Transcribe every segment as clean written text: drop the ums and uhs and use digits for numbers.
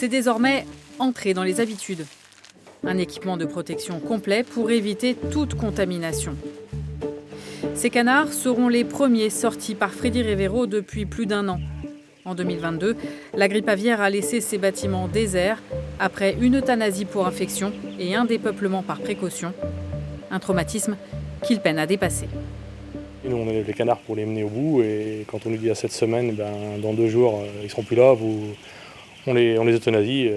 C'est désormais entré dans les habitudes. Un équipement de protection complet pour éviter toute contamination. Ces canards seront les premiers sortis par Freddy Rivero depuis plus d'1 an. En 2022, la grippe aviaire a laissé ces bâtiments déserts après une euthanasie pour infection et un dépeuplement par précaution. Un traumatisme qu'il peine à dépasser. Nous, on élève les canards pour les mener au bout et quand on nous dit à cette semaine, dans 2 jours, ils ne seront plus là, on les euthanasie,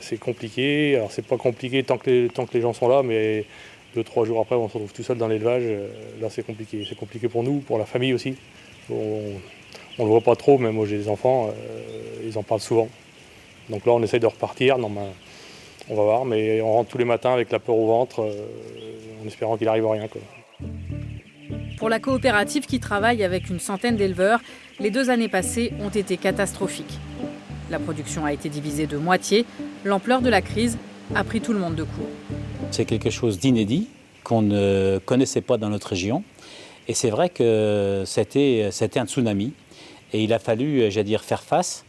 c'est compliqué. Alors c'est pas compliqué tant que les gens sont là, mais 2-3 jours après, on se retrouve tout seul dans l'élevage. Là, c'est compliqué. C'est compliqué pour nous, pour la famille aussi. On ne le voit pas trop, mais moi j'ai des enfants, ils en parlent souvent. Donc là, on essaye de repartir. Non, on va voir, mais on rentre tous les matins avec la peur au ventre, en espérant qu'il n'arrive rien, quoi. Pour la coopérative qui travaille avec une centaine d'éleveurs, les 2 années passées ont été catastrophiques. La production a été divisée de moitié. L'ampleur de la crise a pris tout le monde de court. C'est quelque chose d'inédit qu'on ne connaissait pas dans notre région. Et c'est vrai que c'était un tsunami. Et il a fallu, faire face.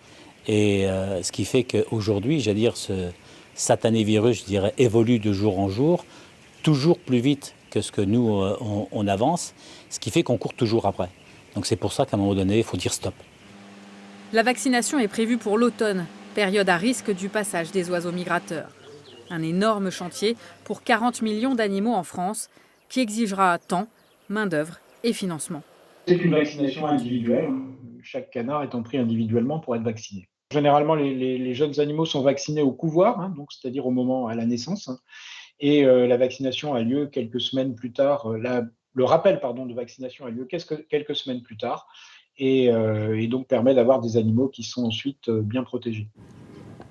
Et ce qui fait qu'aujourd'hui, ce satané virus, évolue de jour en jour, toujours plus vite que ce que nous, on avance. Ce qui fait qu'on court toujours après. Donc c'est pour ça qu'à un moment donné, il faut dire stop. La vaccination est prévue pour l'automne, période à risque du passage des oiseaux migrateurs. Un énorme chantier pour 40 millions d'animaux en France qui exigera temps, main-d'œuvre et financement. C'est une vaccination individuelle. Chaque canard étant pris individuellement pour être vacciné. Généralement, les jeunes animaux sont vaccinés au couvoir, donc c'est-à-dire au moment à la naissance. Et la vaccination a lieu quelques semaines plus tard. Le rappel de vaccination a lieu quelques semaines plus tard. Et donc permet d'avoir des animaux qui sont ensuite bien protégés.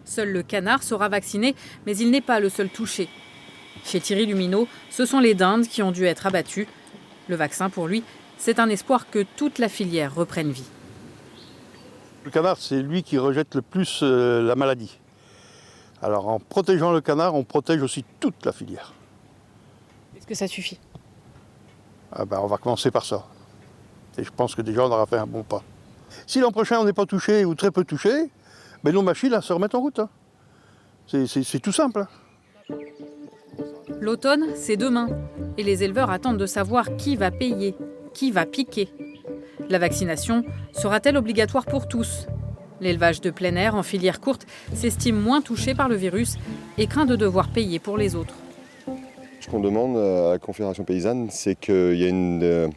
Seul le canard sera vacciné, mais il n'est pas le seul touché. Chez Thierry Lumineau, ce sont les dindes qui ont dû être abattues. Le vaccin, pour lui, c'est un espoir que toute la filière reprenne vie. Le canard, c'est lui qui rejette le plus la maladie. Alors en protégeant le canard, on protège aussi toute la filière. Est-ce que ça suffit ? On va commencer par ça. Et je pense que déjà, on aura fait un bon pas. Si l'an prochain, on n'est pas touché ou très peu touché, nos machines se remettent en route. C'est tout simple. L'automne, c'est demain. Et les éleveurs attendent de savoir qui va payer, qui va piquer. La vaccination sera-t-elle obligatoire pour tous ? L'élevage de plein air en filière courte s'estime moins touché par le virus et craint de devoir payer pour les autres. Ce qu'on demande à la Confédération paysanne, c'est qu'il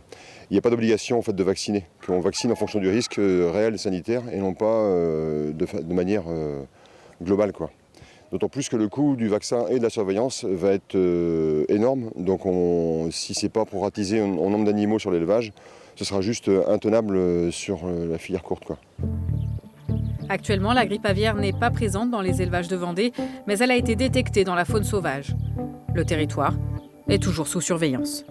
n'y a pas d'obligation de vacciner, qu'on vaccine en fonction du risque réel sanitaire et non pas de manière globale, quoi. D'autant plus que le coût du vaccin et de la surveillance va être énorme. Donc si ce n'est pas pour ratiser en nombre d'animaux sur l'élevage, ce sera juste intenable sur la filière courte, quoi. Actuellement, la grippe aviaire n'est pas présente dans les élevages de Vendée, mais elle a été détectée dans la faune sauvage. Le territoire est toujours sous surveillance.